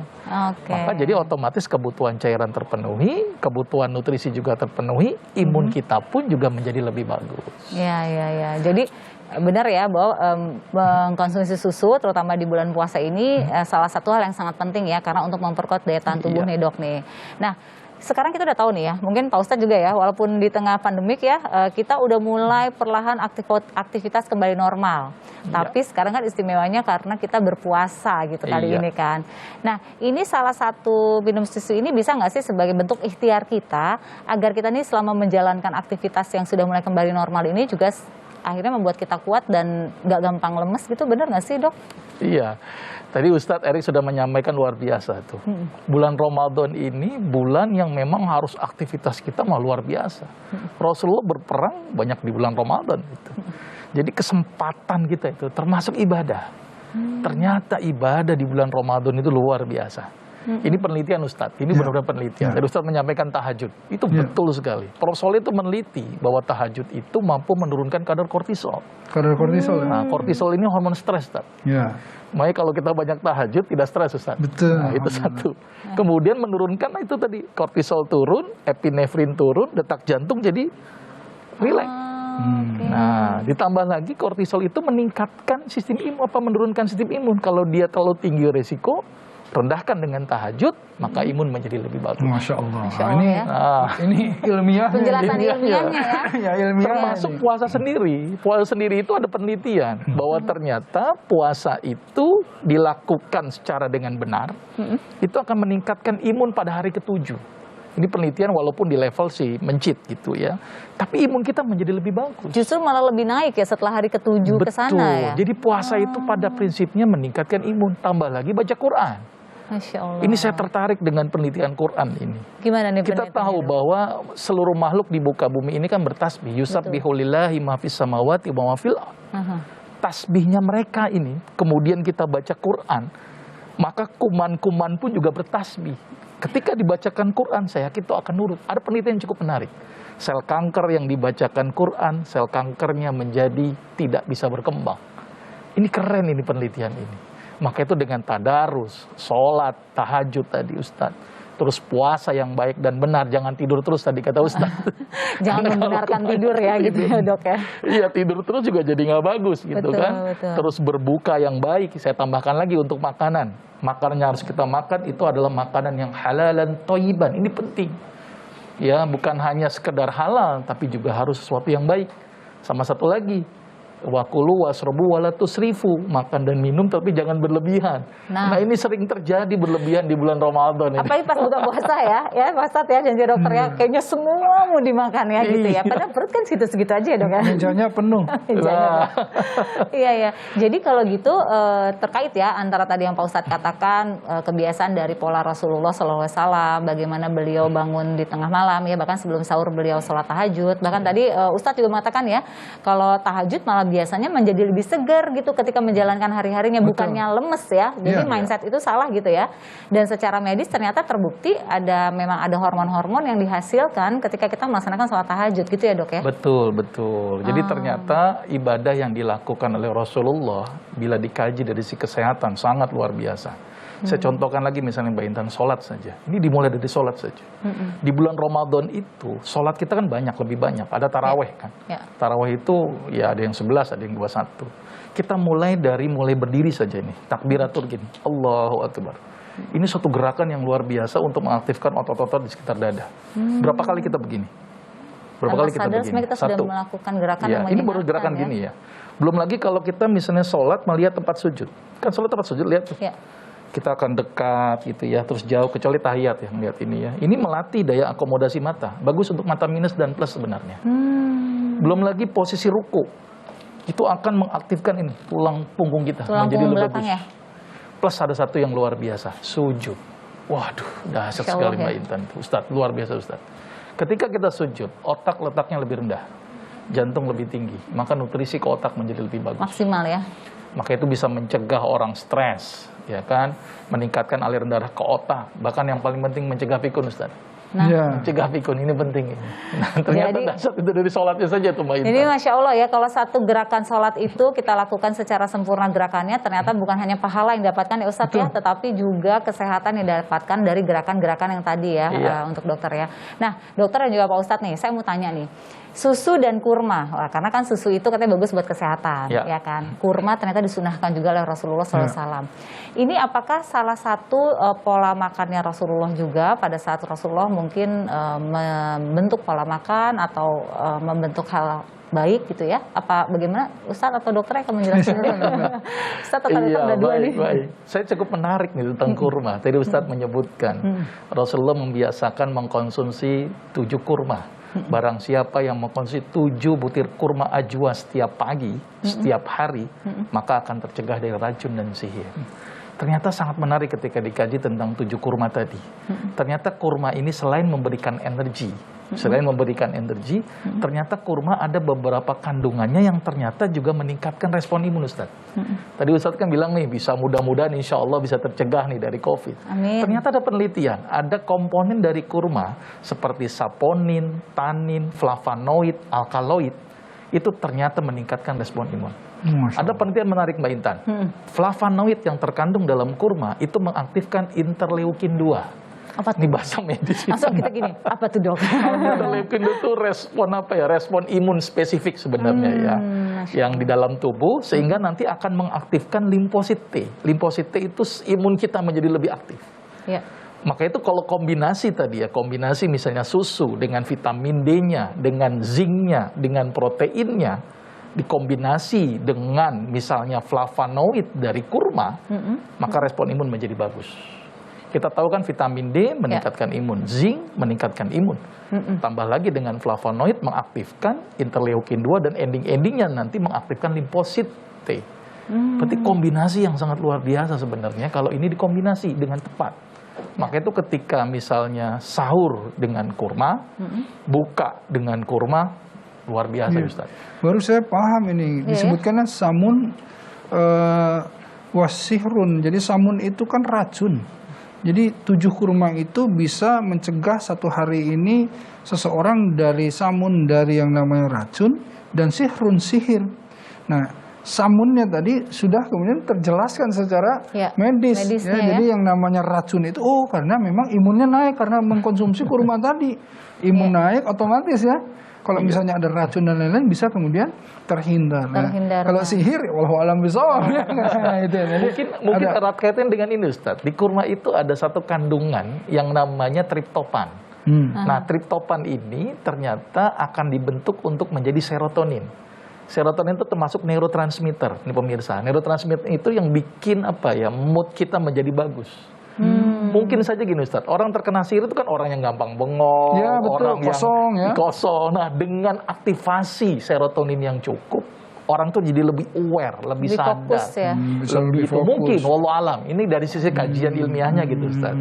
Oke. Maka jadi otomatis kebutuhan cairan terpenuhi, kebutuhan nutrisi juga terpenuhi, imun kita pun juga menjadi lebih bagus. Ya. Jadi benar ya bahwa mengkonsumsi susu terutama di bulan puasa ini salah satu hal yang sangat penting ya, karena untuk memperkuat daya tahan tubuh nih dok nih. Nah, sekarang kita udah tahu nih ya, mungkin Pak Ustadz juga ya, walaupun di tengah pandemik ya, kita udah mulai perlahan aktivitas kembali normal. Tapi sekarang kan istimewanya karena kita berpuasa gitu kali ini kan. Nah, ini salah satu minum susu ini bisa nggak sih sebagai bentuk ikhtiar kita agar kita nih selama menjalankan aktivitas yang sudah mulai kembali normal ini juga akhirnya membuat kita kuat dan nggak gampang lemes gitu, benar nggak sih dok? Iya, tadi Ustadz Erik sudah menyampaikan luar biasa tuh. Bulan Ramadan ini bulan yang memang harus aktivitas kita mah luar biasa. Rasulullah berperang banyak di bulan Ramadan itu. Jadi kesempatan kita itu termasuk ibadah. Ternyata ibadah di bulan Ramadan itu luar biasa. Ini penelitian Ustadz, ini benar-benar penelitian. Jadi Ustadz menyampaikan tahajud, itu betul sekali. Rasulullah itu meneliti bahwa tahajud itu mampu menurunkan kadar kortisol. Kadar kortisol ya? Nah, kortisol ini hormon stres, Ustadz. Ya. Makanya kalau kita banyak tahajud tidak stres, Ustaz. Betul. Nah, itu satu. Kemudian menurunkan itu tadi kortisol turun, epinefrin turun, detak jantung jadi rileks. Nah, ditambah lagi kortisol itu meningkatkan sistem imun, menurunkan sistem imun. Kalau dia terlalu tinggi resiko, rendahkan dengan tahajud, maka imun menjadi lebih bagus. Masya Allah. Masya Allah, ya. Ini ilmiah. Penjelasan ilmiahnya ya. Ya, ilmiah. Termasuk puasa sendiri. Puasa sendiri itu ada penelitian bahwa ternyata puasa itu dilakukan secara dengan benar, itu akan meningkatkan imun pada hari ke-7. Ini penelitian walaupun di level si mencit gitu ya. Tapi imun kita menjadi lebih bagus. Justru malah lebih naik ya setelah hari ke-7 ke sana ya. Jadi puasa itu pada prinsipnya meningkatkan imun. Tambah lagi baca Quran. Masya Allah. Ini saya tertarik dengan penelitian Quran ini. Gimana nih Kita tahu bahwa seluruh makhluk di muka bumi ini kan bertasbih. Yusabbihu lillahi ma fis samawati wa ma fil ardh. Tasbihnya mereka ini, kemudian kita baca Quran, maka kuman-kuman pun juga bertasbih. Ketika dibacakan Quran, saya yakin itu akan nurut. Ada penelitian yang cukup menarik. Sel kanker yang dibacakan Quran, sel kankernya menjadi tidak bisa berkembang. Ini keren ini penelitian ini. Maka itu dengan tadarus, sholat, tahajud tadi Ustadz. Terus puasa yang baik dan benar, jangan tidur terus tadi kata Ustadz. Jangan membenarkan tidur ya gitu ya dok ya. Iya, tidur terus juga jadi nggak bagus gitu Betul, kan. betul. Terus berbuka yang baik, saya tambahkan lagi untuk makanan. Makanan yang harus kita makan itu adalah makanan yang halalan thayyiban. Ini penting. Ya, bukan hanya sekedar halal, tapi juga harus sesuatu yang baik. Sama satu lagi, wa kulu wasrobu wala tusrifu, makan dan minum tapi jangan berlebihan. Nah, ini sering terjadi berlebihan di bulan Ramadan ini. Apalagi pas buka puasa ya Pak Ustadz ya, janji dokter ya, kayaknya semua mau dimakan ya gitu ya. Padahal perut kan segitu-segitu aja ya dok ya. Mejanya penuh. Iya ya. Jadi kalau gitu terkait ya antara tadi yang Pak Ustadz katakan kebiasaan dari pola Rasulullah SAW, bagaimana beliau bangun di tengah malam ya, bahkan sebelum sahur beliau sholat tahajud. Bahkan tadi Ustadz juga mengatakan ya, kalau tahajud malah biasanya menjadi lebih segar gitu ketika menjalankan hari-harinya, bukannya lemes ya. Jadi mindset itu salah gitu ya. Dan secara medis ternyata terbukti memang ada hormon-hormon yang dihasilkan ketika kita melaksanakan sholat tahajud gitu ya dok ya. Betul, betul. Jadi ternyata ibadah yang dilakukan oleh Rasulullah bila dikaji dari sisi kesehatan sangat luar biasa. Saya contohkan lagi misalnya Mbak Intan, sholat saja. Ini dimulai dari sholat saja. Di bulan Ramadan itu, sholat kita kan banyak, lebih banyak. Ada taraweh kan. Taraweh itu ya ada yang 11, ada yang 21. Kita mulai berdiri saja ini. Takbiratul gini. Allahu Akbar. Ini suatu gerakan yang luar biasa untuk mengaktifkan otot-otot di sekitar dada. Berapa kali kita begini? Berapa kali kita begini? Kita sudah melakukan gerakan ya, ini baru gerakan gini ya. Belum lagi kalau kita misalnya sholat melihat tempat sujud. Kan sholat tempat sujud, lihat tuh. Kita akan dekat gitu ya, terus jauh, kecuali tahiyat ya, melihat ini ya. Ini melatih daya akomodasi mata. Bagus untuk mata minus dan plus sebenarnya. Belum lagi posisi ruku. Itu akan mengaktifkan ini, tulang punggung kita menjadi lebih bagus. Ya? Plus ada satu yang luar biasa, sujud. Waduh, dahsyat sekali Mbak Intan. Ustadz, luar biasa Ustadz. Ketika kita sujud, otak letaknya lebih rendah. Jantung lebih tinggi. Maka nutrisi ke otak menjadi lebih bagus. Maksimal ya. Maka itu bisa mencegah orang stres, ya kan, meningkatkan aliran darah ke otak, bahkan yang paling penting mencegah pikun, Ustaz. Mencegah pikun ini penting. Nah, ternyata dasar itu dari sholatnya saja tuh Mbak Intan. Ini Masya Allah ya, kalau satu gerakan sholat itu kita lakukan secara sempurna gerakannya, ternyata bukan hanya pahala yang dapatkan ya Ustaz ya, tetapi juga kesehatan yang dapatkan dari gerakan-gerakan yang tadi ya, untuk dokter ya. Nah, dokter dan juga Pak Ustadz nih, saya mau tanya nih. Susu dan kurma, karena kan susu itu katanya bagus buat kesehatan, ya kan. Kurma ternyata disunahkan juga oleh Rasulullah SAW. Ini apakah salah satu pola makannya Rasulullah juga pada saat Rasulullah mungkin membentuk pola makan atau membentuk hal baik gitu ya? Apa bagaimana Ustadz atau dokter akan menjelaskan dulu? Ustadz atau dokter ada dua nih. Baik. Saya cukup menarik nih tentang kurma. Tadi Ustadz menyebutkan Rasulullah membiasakan mengkonsumsi 7 kurma. Barang siapa yang mengkonsumsi 7 butir kurma ajwa setiap pagi, setiap hari, maka akan tercegah dari racun dan sihir. Ternyata sangat menarik ketika dikaji tentang 7 kurma tadi. Ternyata kurma ini selain memberikan energi, ternyata kurma ada beberapa kandungannya yang ternyata juga meningkatkan respon imun, Ustaz. Tadi Ustaz kan bilang nih, bisa mudah-mudahan insya Allah bisa tercegah nih dari COVID. Amin. Ternyata ada penelitian, ada komponen dari kurma seperti saponin, tanin, flavonoid, alkaloid, itu ternyata meningkatkan respon imun. Ada penelitian menarik Mbak Intan. Flavonoid yang terkandung dalam kurma itu mengaktifkan interleukin 2. Apa tuh? Ini bahasa medis. Langsung kita gini, apa tuh dok? Lemkin itu respon apa ya? Respon imun spesifik sebenarnya ya, yang di dalam tubuh sehingga nanti akan mengaktifkan limfosit T. Limfosit T itu imun kita menjadi lebih aktif. Ya. Maka itu kalau kombinasi tadi ya, kombinasi misalnya susu dengan vitamin D-nya, dengan zinc-nya, dengan proteinnya, dikombinasi dengan misalnya flavonoid dari kurma, maka respon imun menjadi bagus. Kita tahu kan vitamin D meningkatkan imun, zinc meningkatkan imun. Tambah lagi dengan flavonoid mengaktifkan interleukin 2 dan ending-endingnya nanti mengaktifkan limfosit T. Berarti kombinasi yang sangat luar biasa sebenarnya kalau ini dikombinasi dengan tepat. Maka itu ketika misalnya sahur dengan kurma, buka dengan kurma, luar biasa Ustaz. Baru saya paham ini, disebutkan samun wasihrun. Jadi samun itu kan racun. Jadi 7 kurma itu bisa mencegah satu hari ini seseorang dari samun, dari yang namanya racun, dan sihrun, sihir. Nah, samunnya tadi sudah kemudian terjelaskan secara medis. Ya, jadi yang namanya racun itu, karena memang imunnya naik karena mengkonsumsi kurma tadi. Imun naik otomatis ya. Kalau misalnya ada racun dan lain-lain bisa kemudian terhindar. Nah, kalau sihir, wallahu alam bisawab. Mungkin erat kaitan dengan ini Ustaz. Di kurma itu ada satu kandungan yang namanya triptopan. Nah, triptopan ini ternyata akan dibentuk untuk menjadi serotonin. Serotonin itu termasuk neurotransmitter, ini pemirsa. Neurotransmitter itu yang bikin mood kita menjadi bagus. Mungkin saja gini Ustaz, orang terkena sihir itu kan orang yang gampang bengong, ya, betul, orang kosong, yang kosong. Nah, dengan aktivasi serotonin yang cukup, orang tuh jadi lebih aware, lebih sadar, fokus, ya. Bisa lebih fokus. Mungkin, wallahu alam. Ini dari sisi kajian ilmiahnya gitu Ustaz.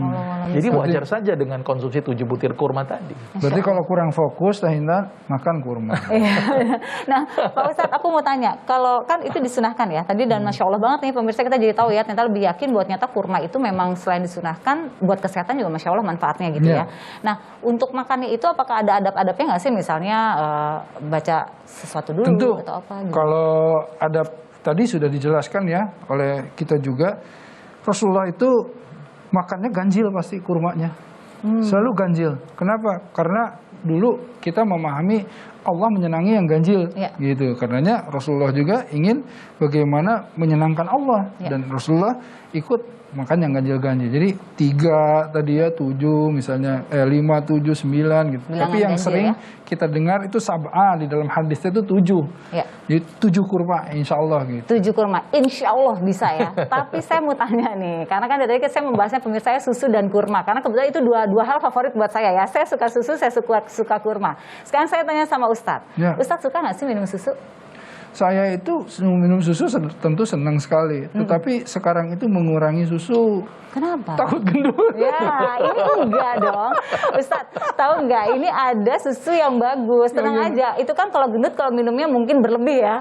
Jadi wajar saja dengan konsumsi 7 butir kurma tadi. Berarti kalau kurang fokus, Tahinda, makan kurma. Nah, Pak Ustadz, aku mau tanya, kalau kan itu disunahkan ya tadi, dan Masya Allah banget nih pemirsa, kita jadi tahu ya, ternyata lebih yakin buat nyata kurma itu memang selain disunahkan, buat kesehatan juga Masya Allah manfaatnya gitu ya. Nah, untuk makannya itu apakah ada adab-adabnya nggak sih, misalnya baca sesuatu dulu Tentu, atau apa gitu? Kalau adab tadi sudah dijelaskan ya oleh kita juga, Rasulullah itu makannya ganjil pasti kurmanya. Selalu ganjil. Kenapa? Karena dulu kita memahami Allah menyenangi yang ganjil, gitu. Karenanya Rasulullah juga ingin bagaimana menyenangkan Allah, dan Rasulullah ikut makan yang ganjil-ganjil. Jadi 3 tadi ya, 7 misalnya, 5, 7, 9 gitu. Bilangan tapi yang ganjil, sering kita dengar itu sab'a, di dalam hadisnya itu 7. Jadi 7 kurma insya Allah gitu. 7 kurma, insya Allah bisa ya. Tapi saya mau tanya nih, karena kan dari tadi saya membahasnya pemirsa, saya susu dan kurma. Karena kebetulan itu dua hal favorit buat saya ya. Saya suka susu, saya suka kurma. Sekarang saya tanya sama Ustadz. Ustadz suka nggak sih minum susu? Saya itu minum susu tentu senang sekali. Tetapi sekarang itu mengurangi susu. Kenapa? Takut gendut. Ya, ini enggak dong. Ustadz, tahu enggak? Ini ada susu yang bagus. Tenang aja. Itu kan kalau gendut, kalau minumnya mungkin berlebih ya.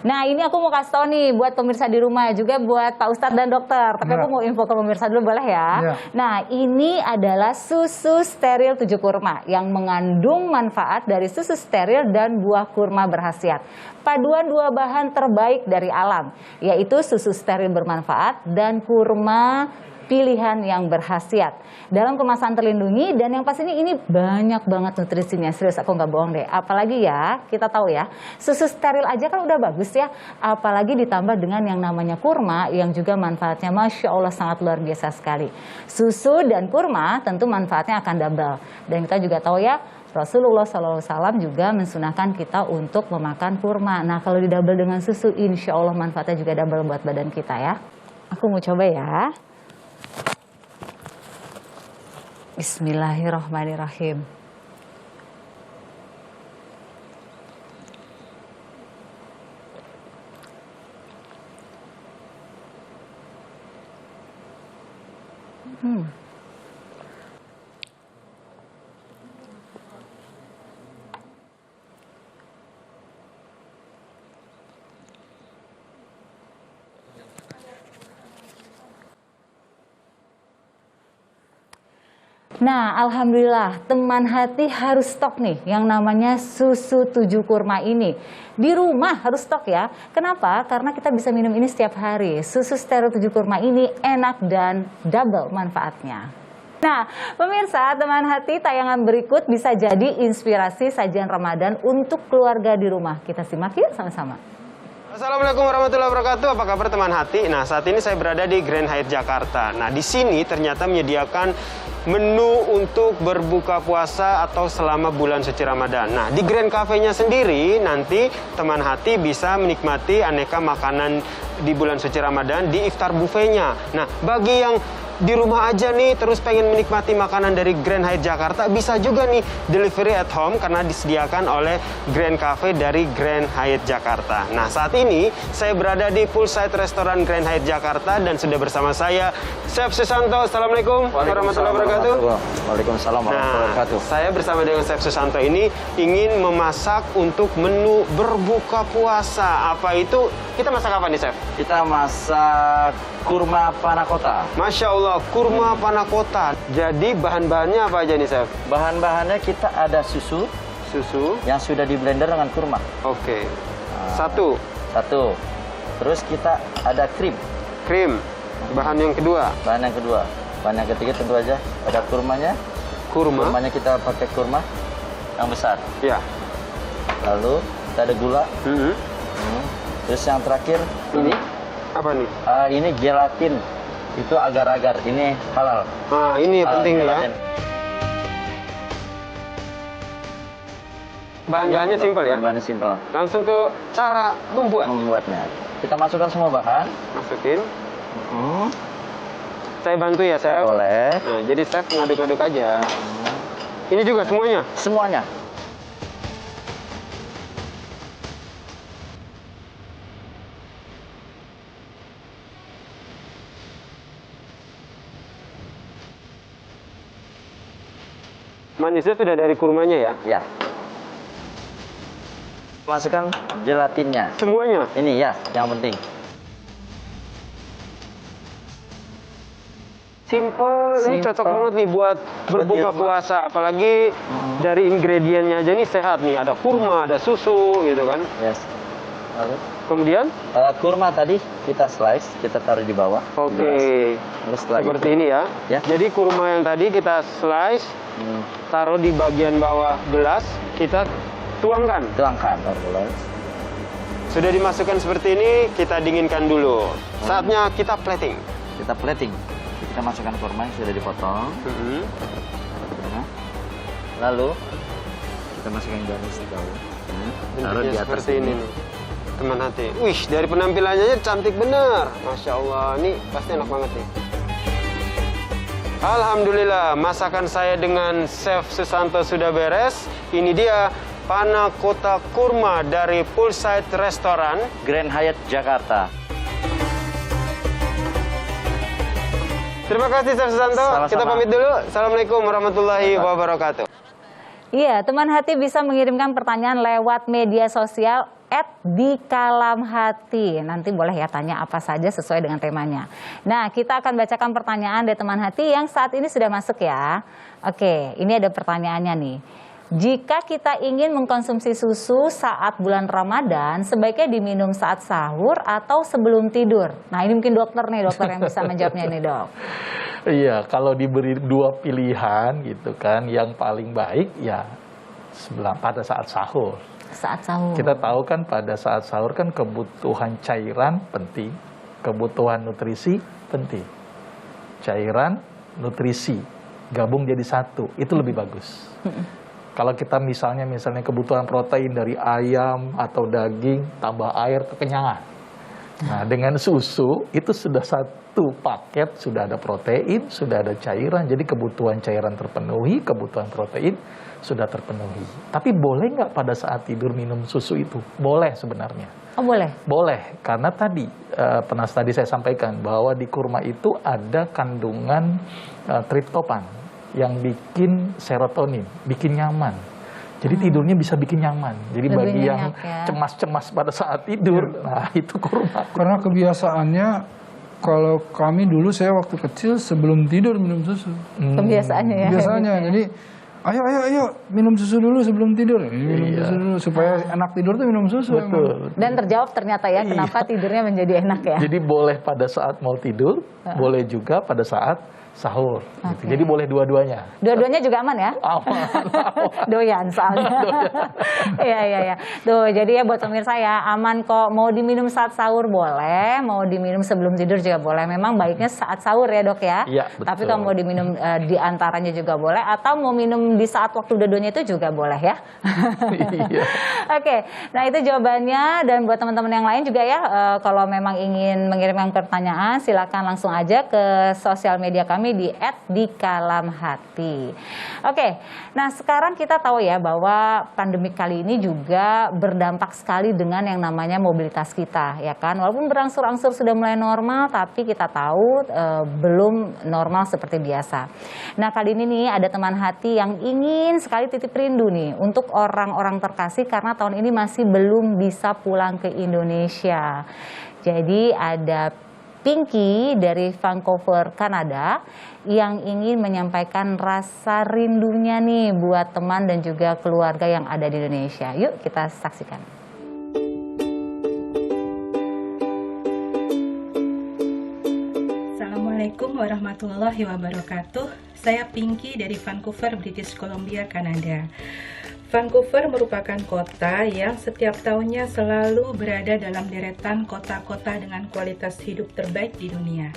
Nah, ini aku mau kasih tahu nih buat pemirsa di rumah, juga buat Pak Ustadz dan dokter. Tapi aku mau info ke pemirsa dulu, boleh ya? Nah, ini adalah susu steril 7 kurma yang mengandung manfaat dari susu steril dan buah kurma berkhasiat. Paduan 2 bahan terbaik dari alam, yaitu susu steril bermanfaat dan kurma pilihan yang berkhasiat. Dalam kemasan terlindungi, dan yang pastinya ini banyak banget nutrisinya. Serius, aku nggak bohong deh. Apalagi ya, kita tahu ya, susu steril aja kan udah bagus ya. Apalagi ditambah dengan yang namanya kurma, yang juga manfaatnya Masya Allah sangat luar biasa sekali. Susu dan kurma tentu manfaatnya akan double. Dan kita juga tahu ya, Rasulullah SAW juga mensunahkan kita untuk memakan kurma. Nah, kalau didouble dengan susu, insya Allah manfaatnya juga double buat badan kita ya. Aku mau coba ya. Bismillahirrahmanirrahim. Nah, alhamdulillah teman hati harus stok nih yang namanya susu 7 kurma ini. Di rumah harus stok ya. Kenapa? Karena kita bisa minum ini setiap hari. Susu steril 7 kurma ini enak dan double manfaatnya. Nah, pemirsa, teman hati, tayangan berikut bisa jadi inspirasi sajian Ramadan untuk keluarga di rumah. Kita simak yuk sama-sama. Assalamualaikum warahmatullahi wabarakatuh. Apa kabar teman hati? Nah, saat ini saya berada di Grand Hyatt Jakarta. Nah, di sini ternyata menyediakan menu untuk berbuka puasa atau selama bulan suci Ramadan. Nah, di Grand Cafe-nya sendiri nanti teman hati bisa menikmati aneka makanan di bulan suci Ramadan di iftar buffet-nya. Nah, bagi yang di rumah aja nih terus pengen menikmati makanan dari Grand Hyatt Jakarta, bisa juga nih delivery at home karena disediakan oleh Grand Cafe dari Grand Hyatt Jakarta. Nah, saat ini saya berada di poolside restoran Grand Hyatt Jakarta dan sudah bersama saya Chef Susanto. Assalamualaikum warahmatullahi wabarakatuh. Waalaikumsalam warahmatullahi wabarakatuh. Saya bersama dengan Chef Susanto ini ingin memasak untuk menu berbuka puasa. Apa itu? Kita masak apa nih, Chef? Kita masak kurma panakota. Masya Allah, kurma panakota. Jadi bahan-bahannya apa aja nih, Chef? Bahan-bahannya kita ada susu yang sudah di blender dengan kurma. Oke. Satu. Terus kita ada krim. Bahan yang kedua. Bahan yang ketiga tentu aja ada kurmanya. Kurmanya kita pakai kurma yang besar. Ya. Lalu kita ada gula. Terus yang terakhir ini apa nih? Ini gelatin. Itu agar-agar. Ini halal. Ini penting ya. Bahan-bahannya simpel ya? Bahannya simpel. Langsung ke cara membuatnya. Kita masukkan semua bahan. Masukin. Saya bantu ya, Chef? Boleh. Nah, jadi Chef ngaduk-ngaduk aja. Ini juga semuanya? Semuanya. Manisnya sudah dari kurmanya ya? Ya. Masukkan gelatinnya. Semuanya? Ini ya, yang penting. Simple, ini cocok banget nih buat berbuka puasa. Apalagi dari ingredientnya aja nih sehat nih. Ada kurma, ada susu gitu kan. Yes. Lalu? Kemudian? Kurma tadi kita slice, kita taruh di bawah. Oke. Seperti ini ya. Jadi kurma yang tadi kita slice, taruh di bagian bawah gelas, kita tuangkan. Sudah dimasukkan seperti ini, kita dinginkan dulu. Saatnya kita plating. Kita masukkan kurma yang sudah dipotong. Lalu kita masukkan garnish di bawah. Taruh di atas seperti ini nih. Teman hati. Wih, dari penampilannya cantik bener. Masya Allah, ini pasti enak banget nih. Alhamdulillah, masakan saya dengan Chef Susanto sudah beres. Ini dia panakota kurma dari poolside restoran Grand Hyatt Jakarta. Terima kasih Chef Susanto. Sama-sama. Kita pamit dulu. Assalamualaikum warahmatullahi wabarakatuh. Iya, teman hati bisa mengirimkan pertanyaan lewat media sosial @dikalamhati. Nanti boleh ya tanya apa saja sesuai dengan temanya. Nah, kita akan bacakan pertanyaan dari teman hati yang saat ini sudah masuk ya. Oke, ini ada pertanyaannya nih. Jika kita ingin mengkonsumsi susu saat bulan Ramadan, sebaiknya diminum saat sahur atau sebelum tidur? Nah, ini mungkin dokter yang bisa menjawabnya nih, Dok. Iya, kalau diberi dua pilihan gitu kan, yang paling baik ya pada saat sahur. Saat sahur. Kita tahu kan pada saat sahur kan kebutuhan cairan penting, kebutuhan nutrisi penting. Cairan, nutrisi gabung jadi satu, itu lebih bagus. Kalau kita misalnya kebutuhan protein dari ayam atau daging, tambah air, kekenyangan. Nah, dengan susu itu sudah satu paket, sudah ada protein, sudah ada cairan, jadi kebutuhan cairan terpenuhi, kebutuhan protein sudah terpenuhi. Tapi boleh nggak pada saat tidur minum susu itu? Boleh sebenarnya. Oh, boleh? Boleh, karena tadi tadi saya sampaikan bahwa di kurma itu ada kandungan triptopan yang bikin serotonin, bikin nyaman. Jadi tidurnya bisa bikin nyaman. Jadi lebih bagi yang ya. cemas-cemas pada saat tidur, nah itu kurma. Karena kebiasaannya Kalau kami dulu, saya waktu kecil sebelum tidur minum susu. Kebiasaannya ya. Biasanya, jadi ayo minum susu dulu sebelum tidur. Minum susu dulu supaya enak tidur tuh minum susu. Betul. Dan terjawab ternyata ya kenapa tidurnya menjadi enak ya. Jadi boleh pada saat mau tidur, boleh juga pada saat sahur. Gitu. Jadi boleh dua-duanya. Dua-duanya juga aman ya? Aman. Doyan soalnya. Iya. Tuh, jadi ya buat pemirsa ya, aman kok. Mau diminum saat sahur boleh, mau diminum sebelum tidur juga boleh. Memang baiknya saat sahur ya dok ya. Iya, betul. Tapi kalau mau diminum di antaranya juga boleh, atau mau minum di saat waktu dua-duanya itu juga boleh ya. Iya. Oke, nah itu jawabannya. Dan buat teman-teman yang lain juga ya, kalau memang ingin mengirimkan pertanyaan, silakan langsung aja ke sosial media kami di @dikalamhati. Oke, nah sekarang kita tahu ya bahwa pandemi kali ini juga berdampak sekali dengan yang namanya mobilitas kita, ya kan? Walaupun berangsur-angsur sudah mulai normal, tapi kita tahu belum normal seperti biasa. Nah kali ini nih ada teman hati yang ingin sekali titip rindu nih untuk orang-orang terkasih karena tahun ini masih belum bisa pulang ke Indonesia. Jadi ada Pinky dari Vancouver, Kanada yang ingin menyampaikan rasa rindunya nih buat teman dan juga keluarga yang ada di Indonesia. Yuk kita saksikan. Assalamualaikum warahmatullahi wabarakatuh. Saya Pinky dari Vancouver, British Columbia, Kanada. Vancouver merupakan kota yang setiap tahunnya selalu berada dalam deretan kota-kota dengan kualitas hidup terbaik di dunia.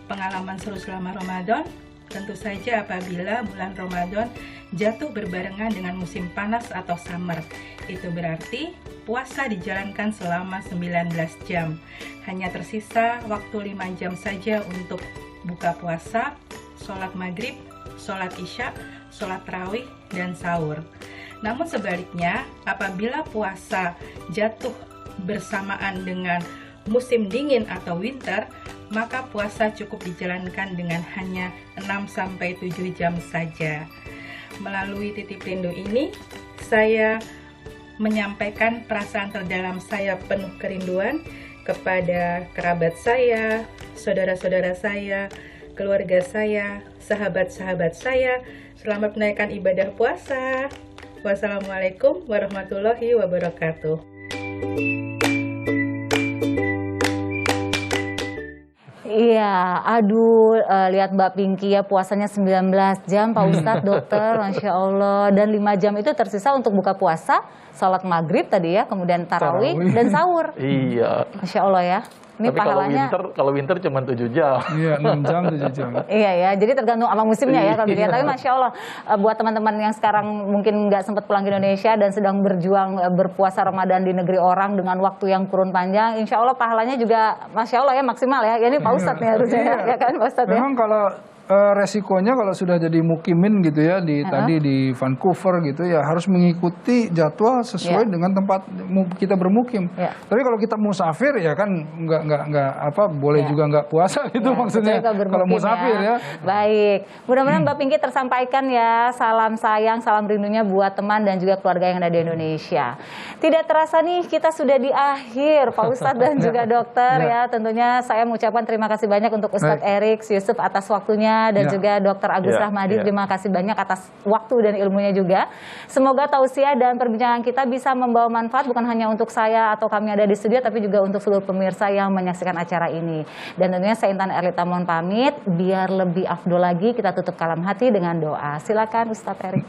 Pengalaman seru selama Ramadan, tentu saja apabila bulan Ramadan jatuh berbarengan dengan musim panas atau summer. Itu berarti puasa dijalankan selama 19 jam. Hanya tersisa waktu 5 jam saja untuk buka puasa, sholat maghrib, sholat isya, sholat tarawih, dan sahur. Namun sebaliknya, apabila puasa jatuh bersamaan dengan musim dingin atau winter, maka puasa cukup dijalankan dengan hanya 6-7 jam saja. Melalui titip rindu ini, saya menyampaikan perasaan terdalam saya penuh kerinduan kepada kerabat saya, saudara-saudara saya, keluarga saya, sahabat-sahabat saya. Selamat menunaikan ibadah puasa. Wassalamualaikum warahmatullahi wabarakatuh. Iya, aduh, lihat Mbak Pinky ya puasanya 19 jam Pak Ustadz, dokter, Masya Allah. Dan 5 jam itu tersisa untuk buka puasa, sholat maghrib tadi ya, kemudian tarawih dan sahur. Iya. Masya Allah ya. Ini tapi pahalanya kalau winter cuma 7 jam. Iya, 6 jam, 7 jam. Iya ya, jadi tergantung sama musimnya ya kalau dilihat. Tapi Masya Allah, buat teman-teman yang sekarang mungkin nggak sempat pulang ke Indonesia dan sedang berjuang berpuasa Ramadan di negeri orang dengan waktu yang kurun panjang, Insya Allah pahalanya juga Masya Allah ya maksimal ya. Ya ini Pak Ustadz nih harusnya ya kan Pak Ustadz ya. Memang kalau resikonya kalau sudah jadi mukimin gitu ya tadi di Vancouver gitu ya harus mengikuti jadwal sesuai dengan tempat kita bermukim. Tapi kalau kita musafir ya kan nggak boleh juga nggak puasa gitu maksudnya kalau musafir ya. Baik, mudah-mudahan Mbak Pinky tersampaikan ya salam sayang, salam rindunya buat teman dan juga keluarga yang ada di Indonesia. Tidak terasa nih kita sudah di akhir Pak Ustadz dan juga dokter ya. Tentunya saya mengucapkan terima kasih banyak untuk Ustadz Erik Yusuf atas waktunya. Dan juga Dr. Agus Rahmadi, terima kasih banyak atas waktu dan ilmunya juga. Semoga tausiah dan perbincangan kita bisa membawa manfaat bukan hanya untuk saya atau kami ada di studio, tapi juga untuk seluruh pemirsa yang menyaksikan acara ini. Dan tentunya saya Intan Erlita mohon pamit, biar lebih afdol lagi kita tutup kalam hati dengan doa. Silakan Ustadz Erik.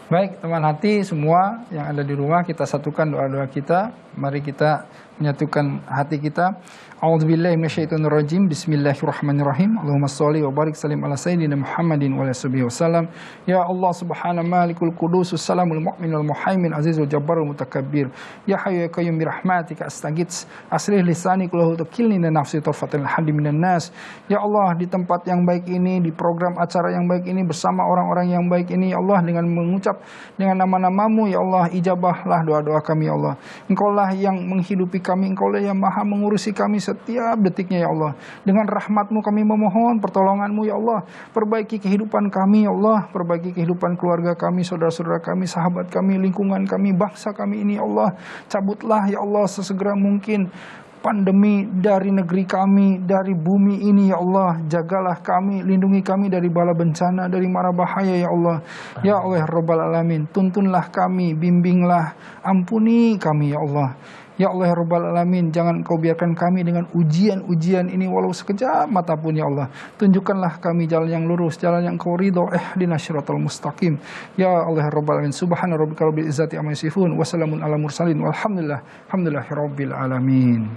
Baik teman hati semua yang ada di rumah, kita satukan doa-doa kita. Mari kita menyatukan hati kita. A'udzubillahi minasyaitonirrajim. Bismillahirrahmanirrahim. Allahumma shalli wa barik salim ala sayyidina Muhammadin wa ala sahbihi wasallam. Ya Allah subhana malikul qudus salamul mu'minul muhaimin azizul jabbarul mutakabbir. Ya hayyu ya qayyum bi rahmatika astaghits. Aslih lisani kullahu takilni dan nafsi tarfatil hadi minan nas. Ya Allah, di tempat yang baik ini, di program acara yang baik ini, bersama orang-orang yang baik ini, ya Allah, dengan mengucap dengan nama-namamu, ya Allah, ijabahlah doa-doa kami, ya Allah. Engkaulah yang menghidupi kami, Engkaulah yang maha mengurusi kami setiap detiknya, ya Allah. Dengan rahmat-Mu kami memohon pertolongan-Mu, ya Allah. Perbaiki kehidupan kami, ya Allah. Perbaiki kehidupan keluarga kami, saudara-saudara kami, sahabat kami, lingkungan kami, bangsa kami ini, ya Allah. Cabutlah, ya Allah, sesegera mungkin pandemi dari negeri kami, dari bumi ini ya Allah. Jagalah kami, lindungi kami dari bala bencana, dari mara bahaya ya Allah. Ya Allah Rabbal Alamin, tuntunlah kami, bimbinglah, ampuni kami ya Allah. Ya Allah Rabbal Alamin, jangan Kau biarkan kami dengan ujian-ujian ini walau sekejap mata pun ya Allah. Tunjukkanlah kami jalan yang lurus, jalan yang Kau ridho. Ihdinas siratal mustaqim. Ya Allah Rabbal Alamin, subhana rabbika rabbil izzati amma yasifun, wa salamun ala mursalin, walhamdulillah, alhamdulillahi rabbil alamin.